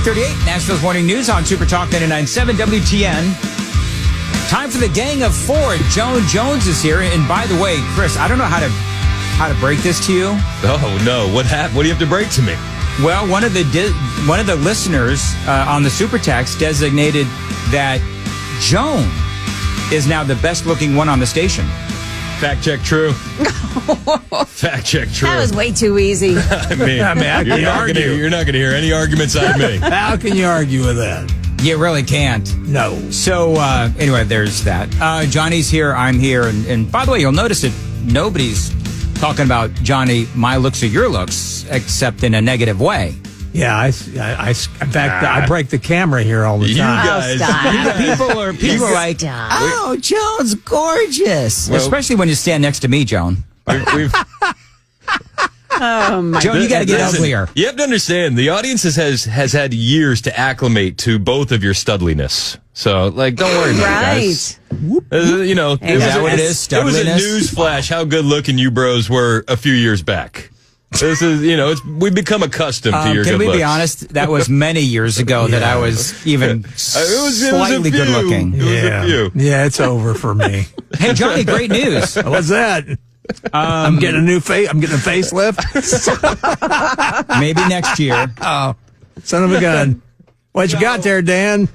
8:38, Nashville's Morning News on Super Talk 99.7 WTN. Time for the gang of four. Joan Jones is here. And by the way, Chris, I don't know how to break this to you. Oh, no. What happened? What do you have to break to me? Well, one of the listeners on the Super Text designated that Joan is now the best-looking one on the station. Fact check true. Fact check true. That was way too easy. I mean, you're not going to hear any arguments out of me. How can you argue with that? You really can't. No. So, anyway, there's that. Johnny's here, I'm here. And by the way, you'll notice that nobody's talking about, Johnny, my looks or your looks, except in a negative way. Yeah, in fact, I break the camera here all the time. You guys. People are like, oh, Joan's gorgeous. Well, especially when you stand next to me, Joan. We've Oh, my Joan, you got to get Listen, uglier. You have to understand, the audience has had years to acclimate to both of your studliness. So, don't worry about it, guys. You know, Is that what it is? It was a Studliness? news flash how good looking you bros were a few years back. This is, we've become accustomed to your Can good we looks. be honest? That was many years ago that I was even slightly good looking. It was a few. Yeah, it's over for me. Hey, Johnny, great news. What's that? I'm getting a new face. I'm getting a facelift. Maybe next year. Oh, son of a gun! What you got there, Dan?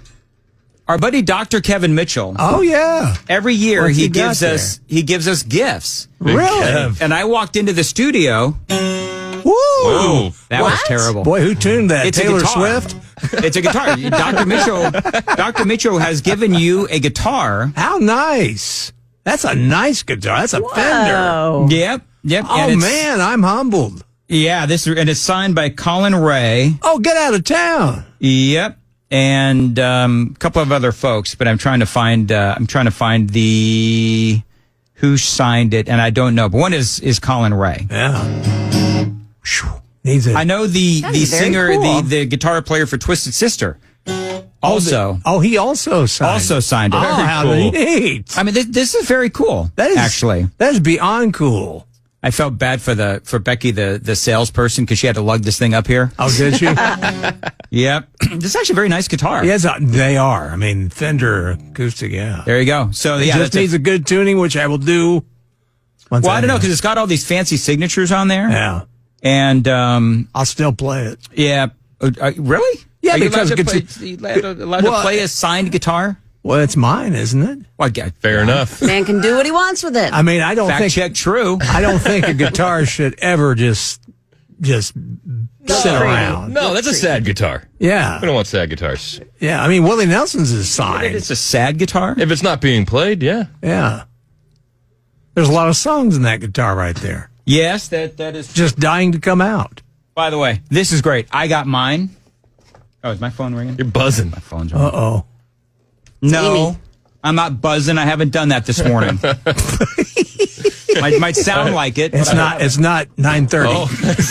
Our buddy Dr. Kevin Mitchell. Oh yeah. Every year What's he he got gives us gifts. Big Really? Kev. And I walked into the studio. Woo! Whoa. That was terrible. Boy, who tuned that? It's a Taylor guitar. Swift? It's a guitar. Dr. Mitchell has given you a guitar. How nice! That's a nice guitar. That's a Fender. Oh. Yep. Oh and man, I'm humbled. Yeah, and it's signed by Colin Ray. Oh, get out of town. Yep. And a couple of other folks, but I'm trying to find the who signed it, and I don't know. But one is Colin Ray. Yeah. Needs it. I know the very singer, cool. the guitar player for Twisted Sister. Also, he also signed it. Oh, Very how cool. neat. I mean, this is very cool. That is actually. That is beyond cool. I felt bad for Becky, the salesperson, because she had to lug this thing up here. Oh, did she? Yep. This is actually a very nice guitar. Yes, they are. I mean, Fender acoustic, yeah. There you go. So, It yeah. just needs a good tuning, which I will do. Once I don't know, because it's got all these fancy signatures on there. Yeah. And, I'll still play it. yeah. Really? Yeah, Are you because allowed to play a signed guitar? Well, it's mine, isn't it? Well, Fair enough. Man can do what he wants with it. I mean, I don't fact think check true. I don't think a guitar should ever just sit around. No, that's a sad guitar. Yeah. We don't want sad guitars. Yeah. I mean, Willie Nelson's is signed. It's a sad guitar. If it's not being played, yeah. Yeah. There's a lot of songs in that guitar right there. Yes, that is. Just dying to come out. By the way, this is great. I got mine. Oh, is my phone ringing? You're buzzing. My phone's ringing. Uh-oh. No, I'm not buzzing. I haven't done that this morning. might sound like it. It's not 9:30. Oh, is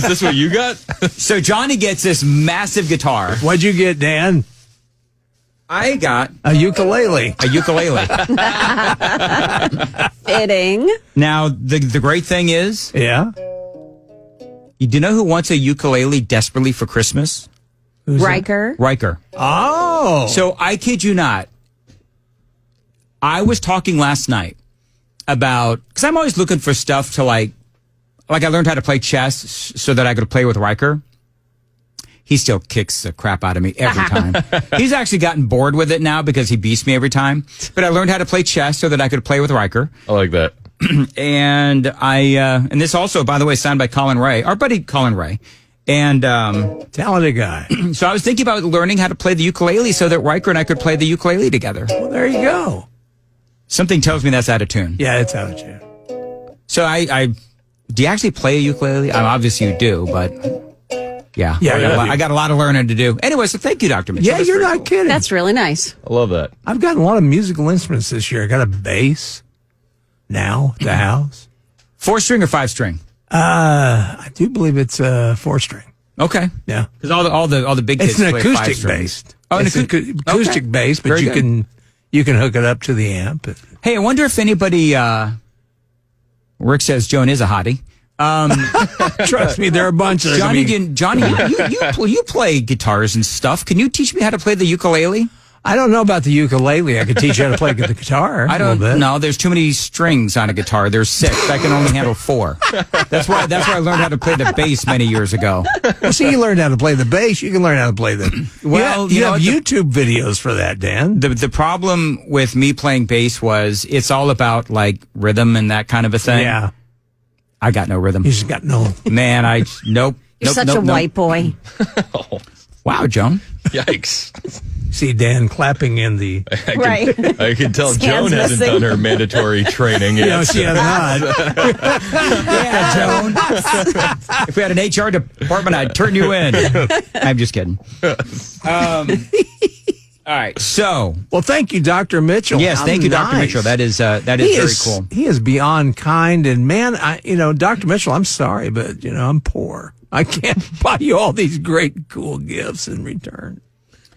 this what you got? So Johnny gets this massive guitar. What'd you get, Dan? I got A ukulele. a ukulele. Fitting. Now, the great thing is, Yeah. do you know who wants a ukulele desperately for Christmas? Riker. Riker. Oh. So I kid you not. I was talking last night about, because I'm always looking for stuff to like I learned how to play chess so that I could play with Riker. He still kicks the crap out of me every time. He's actually gotten bored with it now because he beats me every time. But I learned how to play chess so that I could play with Riker. I like that. And and this also, by the way, signed by Colin Ray, our buddy Colin Ray. And talented guy. so I was thinking about learning how to play the ukulele so that Riker and I could play the ukulele together. Well, there you go. Something tells me that's out of tune. Yeah, it's out of tune. So I do you actually play a ukulele? Obviously you do, but yeah. I got a lot of learning to do. Anyway, so thank you, Dr. Mitchell. Yeah, you're not kidding. That's really nice. I love that. I've gotten a lot of musical instruments this year. I got a bass now at the house. 4-string or 5-string? I do believe it's 4-string. Okay. Yeah. Because all the big kids It's an play acoustic 5-string. bass. Oh, it's an acoustic bass, but Very you good. can hook it up to the amp. Hey, I wonder if anybody Rick says Joan is a hottie. Trust me, there are a bunch of Johnny, you play guitars and stuff. Can you teach me how to play the ukulele? I don't know about the ukulele. I could teach you how to play the guitar. I don't know. There's too many strings on a guitar. There's 6. I can only handle 4. That's why I learned how to play the bass many years ago. Well, see, you learned how to play the bass. You can learn how to play the. Well, you have YouTube videos for that, Dan. The problem with me playing bass was it's all about like rhythm and that kind of a thing. Yeah. I got no rhythm. He's got no. Man, nope. You're such a white boy. Wow, Joan. Yikes. See Dan clapping in the. I can tell Joan hasn't done her mandatory training yet. No, she has not. Yeah, Joan. If we had an HR department, I'd turn you in. I'm just kidding. All right, so. Well, thank you, Dr. Mitchell. Yes, thank you, Dr. Mitchell. That is very cool. He is beyond kind, and man, Dr. Mitchell, I'm sorry, but I'm poor. I can't buy you all these great, cool gifts in return.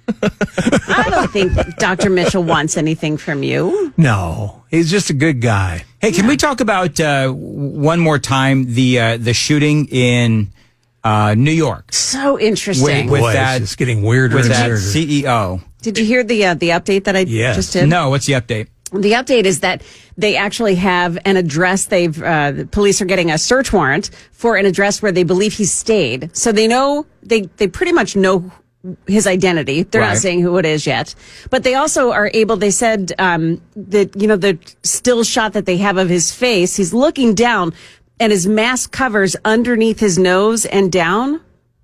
I don't think Dr. Mitchell wants anything from you. No, he's just a good guy. Hey, can we talk about one more time the shooting in New York? So interesting. With Boy, that, it's getting weirder with and that weirder. CEO. Did you hear the update that I just did? No, what's the update? The update is that they actually have an address. The police are getting a search warrant for an address where they believe he stayed. So they know they pretty much know his identity. They're not saying who it is yet, but they also are able. They said that the still shot that they have of his face, he's looking down, and his mask covers underneath his nose and down.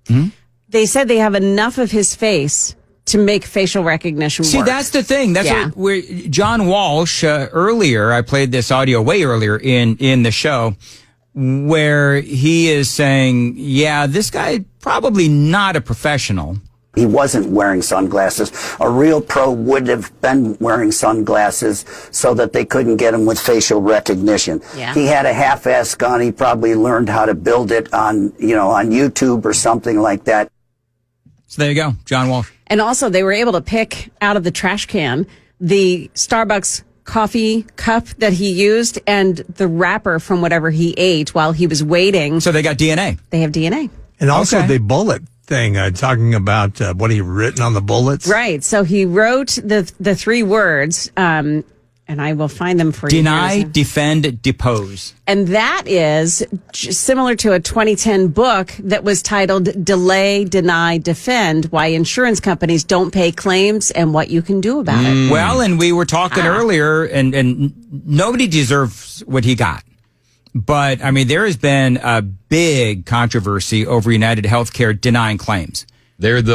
Mm-hmm. They said they have enough of his face to make facial recognition work. See, that's the thing. That's where John Walsh, earlier, I played this audio way earlier in the show, where he is saying, yeah, this guy probably not a professional. He wasn't wearing sunglasses. A real pro would have been wearing sunglasses so that they couldn't get him with facial recognition. Yeah. He had a half-ass gun. He probably learned how to build it on YouTube or something like that. So there you go, John Walsh. And also, they were able to pick out of the trash can the Starbucks coffee cup that he used and the wrapper from whatever he ate while he was waiting. So they got DNA. They have DNA. And also Okay. the bullet thing, talking about what he written on the bullets. Right. So he wrote the 3 words, and I will find them for Deny, you. defend, depose. And that is similar to a 2010 book that was titled Delay, Deny, Defend, Why Insurance Companies Don't Pay Claims and What You Can Do About It. Well, and we were talking earlier, and nobody deserves what he got. But, I mean, there has been a big controversy over United Healthcare denying claims. They have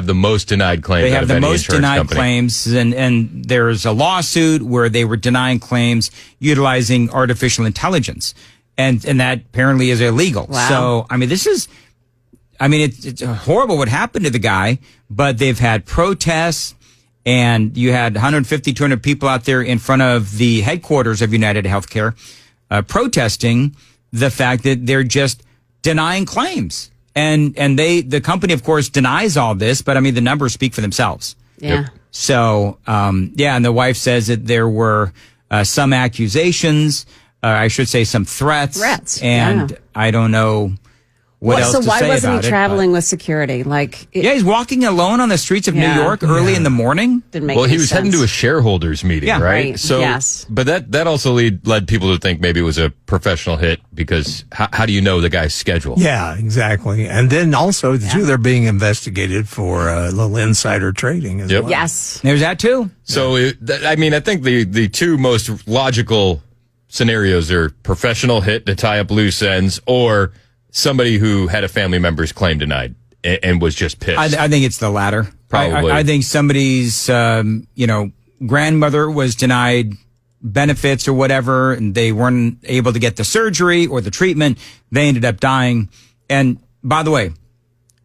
the most denied claims. They out have of the any most insurance denied company. claims, and there's a lawsuit where they were denying claims utilizing artificial intelligence, and that apparently is illegal. Wow. So, I mean, it's horrible what happened to the guy, but they've had protests, and you had 150, 200 people out there in front of the headquarters of United Healthcare protesting the fact that they're just denying claims. And the company, of course, denies all this, but I mean, the numbers speak for themselves. Yeah. Yep. So, and the wife says that there were some accusations, I should say some threats. And I don't know what else to say about it. So why wasn't he traveling with security? He's walking alone on the streets of New York early in the morning. Didn't make Well, any he was heading sense. to a shareholders meeting, Yeah. right? Right, yes. But that also led people to think maybe it was a professional hit because how do you know the guy's schedule? Yeah, exactly. And then also, too, they're being investigated for a little insider trading as well. Yes. There's that too. So, I think the 2 most logical scenarios are professional hit to tie up loose ends or somebody who had a family member's claim denied and was just pissed. I think it's the latter. Probably. I think somebody's, grandmother was denied benefits or whatever, and they weren't able to get the surgery or the treatment. They ended up dying. And by the way,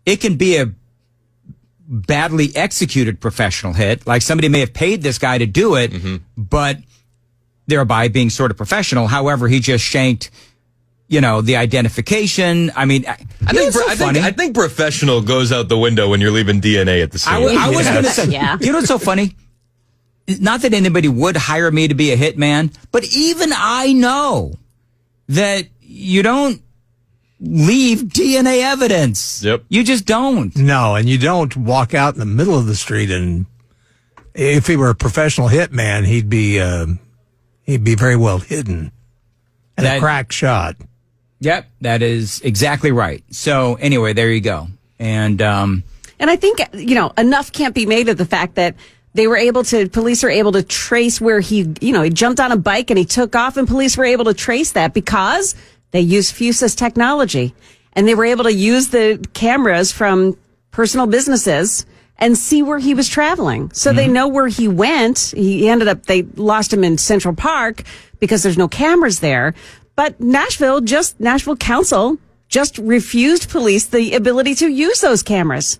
it can be a badly executed professional hit. Like somebody may have paid this guy to do it, but thereby being sort of professional. However, he just shanked the identification. I mean, I think professional goes out the window when you're leaving DNA at the scene. I was going to say, Yeah. you know what's so funny? Not that anybody would hire me to be a hitman, but even I know that, you don't leave DNA evidence. Yep. You just don't. No, and you don't walk out in the middle of the street, and if he were a professional hitman, he'd be very well hidden and a crack shot. Yep, that is exactly right. So anyway, there you go. And I think, enough can't be made of the fact that police are able to trace where he jumped on a bike and he took off, and police were able to trace that because they used Fusus technology, and they were able to use the cameras from personal businesses and see where he was traveling. So they know where he went. They lost him in Central Park because there's no cameras there. But Nashville Council just refused police the ability to use those cameras.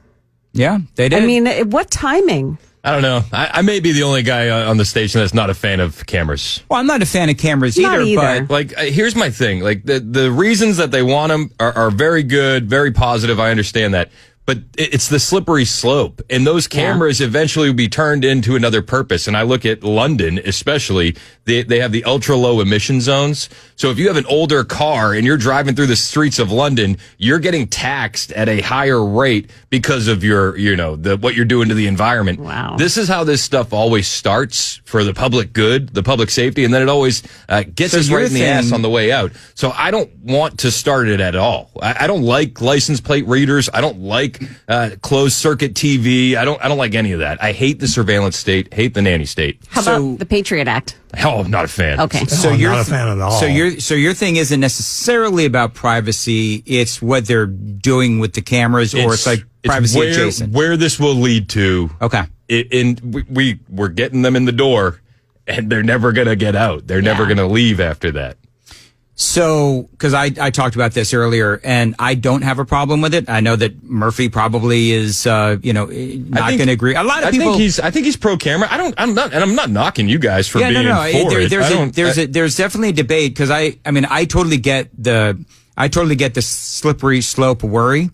yeah, they did. I mean, what timing? I don't know. I may be the only guy on the station that's not a fan of cameras. well, I'm not a fan of cameras Not either, either. but Like, here's my thing. Like, the reasons that they want them are very good, very positive. I understand that. But it's the slippery slope. And those cameras eventually will be turned into another purpose. And I look at London, especially, they have the ultra low emission zones. So if you have an older car and you're driving through the streets of London, you're getting taxed at a higher rate because of your, what you're doing to the environment. Wow. This is how this stuff always starts for the public good, the public safety, and then it always gets us right in the ass on the way out. So I don't want to start it at all. I don't like license plate readers. I don't like closed circuit TV. I don't like any of that. I hate the surveillance state, hate the nanny state. How about the Patriot Act? Oh, I'm not a fan. Okay. I'm not a fan at all. So your thing isn't necessarily about privacy. It's what they're doing with the cameras, or it's like privacy adjacent. Where this will lead to. Okay. We're getting them in the door, and they're never going to get out. They're never going to leave after that. So, because I talked about this earlier, and I don't have a problem with it. I know that Murphy probably is, not going to agree. A lot of people. I think he's pro camera. I'm not knocking you guys for being for it. There's definitely a debate, because I totally get the slippery slope worry.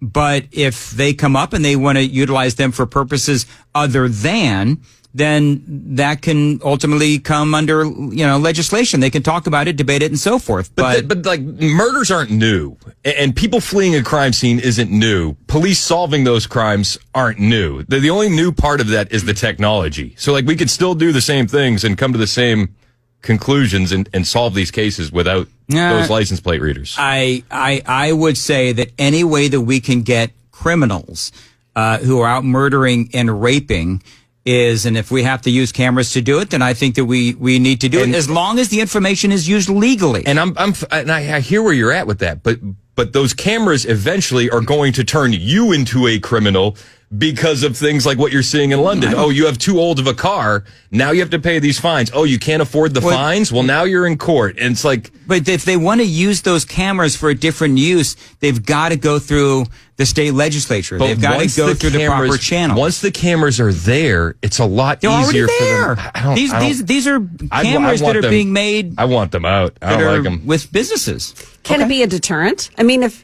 But if they come up and they want to utilize them for purposes other than, then that can ultimately come under, legislation. They can talk about it, debate it, and so forth. But like, murders aren't new, and people fleeing a crime scene isn't new. Police solving those crimes aren't new. The only new part of that is the technology. So, like, we could still do the same things and come to the same conclusions and solve these cases without those license plate readers. I would say that any way that we can get criminals who are out murdering and raping and if we have to use cameras to do it, then I think that we need to do it, as long as the information is used legally. And I hear where you're at with that, but those cameras eventually are going to turn you into a criminal because of things like what you're seeing in London. Oh, you have too old of a car. Now you have to pay these fines. Oh, you can't afford the fines? Well, now you're in court. And it's like... But if they want to use those cameras for a different use, they've got to go through the state legislature. They've got to go through the proper channel. Once the cameras are there, it's a lot easier for them. These are cameras that are being made... I want them out. I don't like them. With businesses. Can it be a deterrent? I mean, if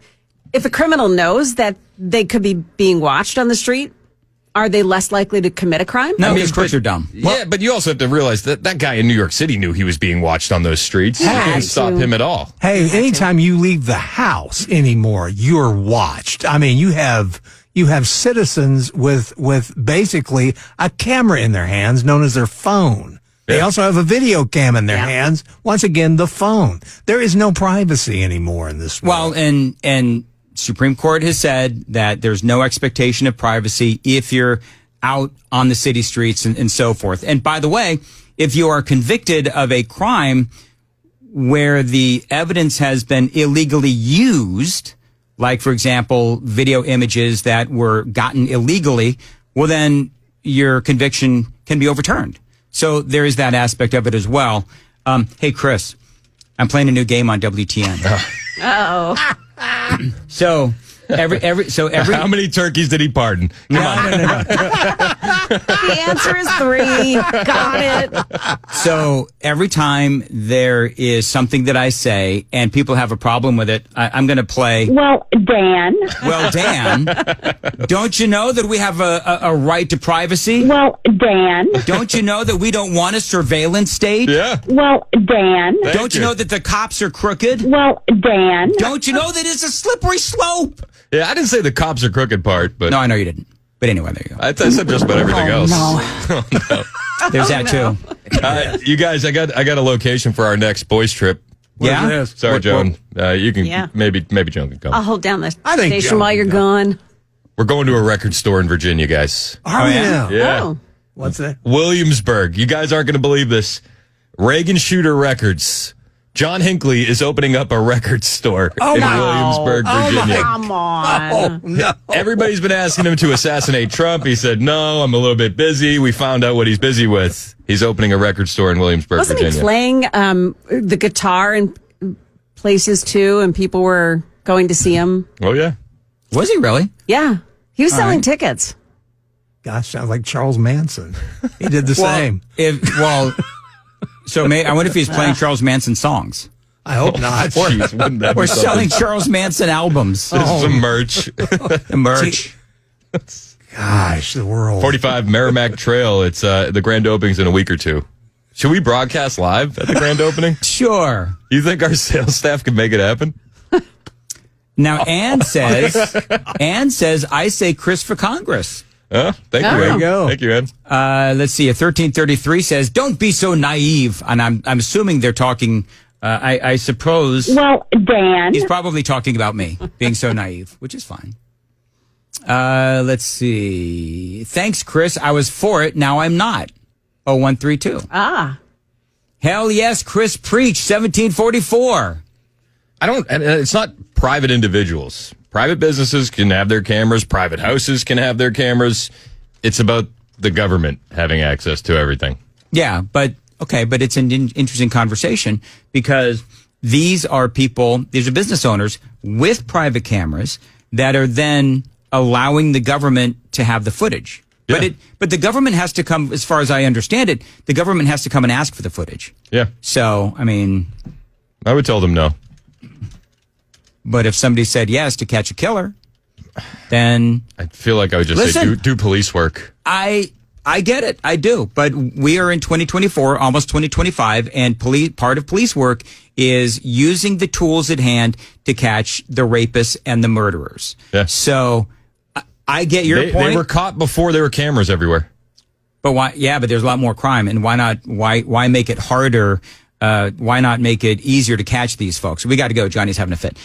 a criminal knows that they could be being watched on the street, are they less likely to commit a crime? No, because crooks are dumb. Yeah, but you also have to realize that guy in New York City knew he was being watched on those streets. You can't stop him at all. Hey, anytime you leave the house anymore, you're watched. I mean, you have citizens with basically a camera in their hands known as their phone. They also have a video cam in their hands. Once again, the phone. There is no privacy anymore in this world. Well, and Supreme Court has said that there's no expectation of privacy if you're out on the city streets and so forth. And by the way, if you are convicted of a crime where the evidence has been illegally used, like, for example, video images that were gotten illegally, well, then your conviction can be overturned. So there is that aspect of it as well. Hey, Chris, I'm playing a new game on WTN. Uh-oh. So every how many turkeys did he pardon? Come on. No. The answer is 3. Got it. So every time there is something that I say and people have a problem with it, I'm going to play. Well, Dan. Well, Dan, don't you know that we have a right to privacy? Well, Dan. Don't you know that we don't want a surveillance state? Yeah. Well, Dan. Don't you know that the cops are crooked? Well, Dan. Don't you know that it's a slippery slope? Yeah, I didn't say the cops are crooked part, but No, I know you didn't. But anyway, there you go. I said just about everything else. There's that too. You guys, I got a location for our next boys trip. Yeah? Where's this? Sorry, Joan. You can Yeah. maybe Joan can come. I'll hold down the I think station Joan while you're can gone. We're going to a record store in Virginia, guys. Oh, yeah. Yeah. Oh. What's that? Williamsburg. You guys aren't going to believe this. Reagan Shooter Records. John Hinckley is opening up a record store in Williamsburg, Virginia. Come on. Oh, no. Everybody's been asking him to assassinate Trump. He said, no, I'm a little bit busy. We found out what he's busy with. He's opening a record store in Williamsburg, Wasn't Virginia. he playing the guitar in places too, and people were going to see him? Oh, yeah. Was he really? Yeah. He was selling right. tickets. Gosh, sounds like Charles Manson. He did the same. So I wonder if he's playing Charles Manson songs I hope not. Jeez, wouldn't that be or something? selling Charles Manson albums. This is some merch. The merch. Gosh, the world. 45 Merrimack Trail. It's the grand opening's in a week or two. Should we broadcast live at the grand opening? Sure. You think our sales staff can make it happen? Now Ann says, I say Chris for Congress. Thank you, There Ann. you go. Thank you, Ann. Let's see. A 1333 says, "Don't be so naive." And I'm assuming they're talking. I suppose Well, Dan. he's probably talking about me being so naive, which is fine. Let's see. Thanks, Chris. I was for it. Now I'm not. 0132. Ah. Hell yes, Chris preached 1744. It's not private individuals. Private businesses can have their cameras. Private houses can have their cameras. It's about the government having access to everything. Yeah, but it's an interesting conversation because these are business owners with private cameras that are then allowing the government to have the footage. Yeah. But the government has to come, as far as I understand it, the government has to come and ask for the footage. Yeah. So, I mean, I would tell them no. but if somebody said yes to catch a killer, then I feel like I would just say do police work. I get it. I do. But we are in 2024, almost 2025, and part of police work is using the tools at hand to catch the rapists and the murderers. Yeah. So I get your point. They were caught before there were cameras everywhere. But why? Yeah, but there's a lot more crime, and why not? Why make it harder? Why not make it easier to catch these folks? We got to go. Johnny's having a fit.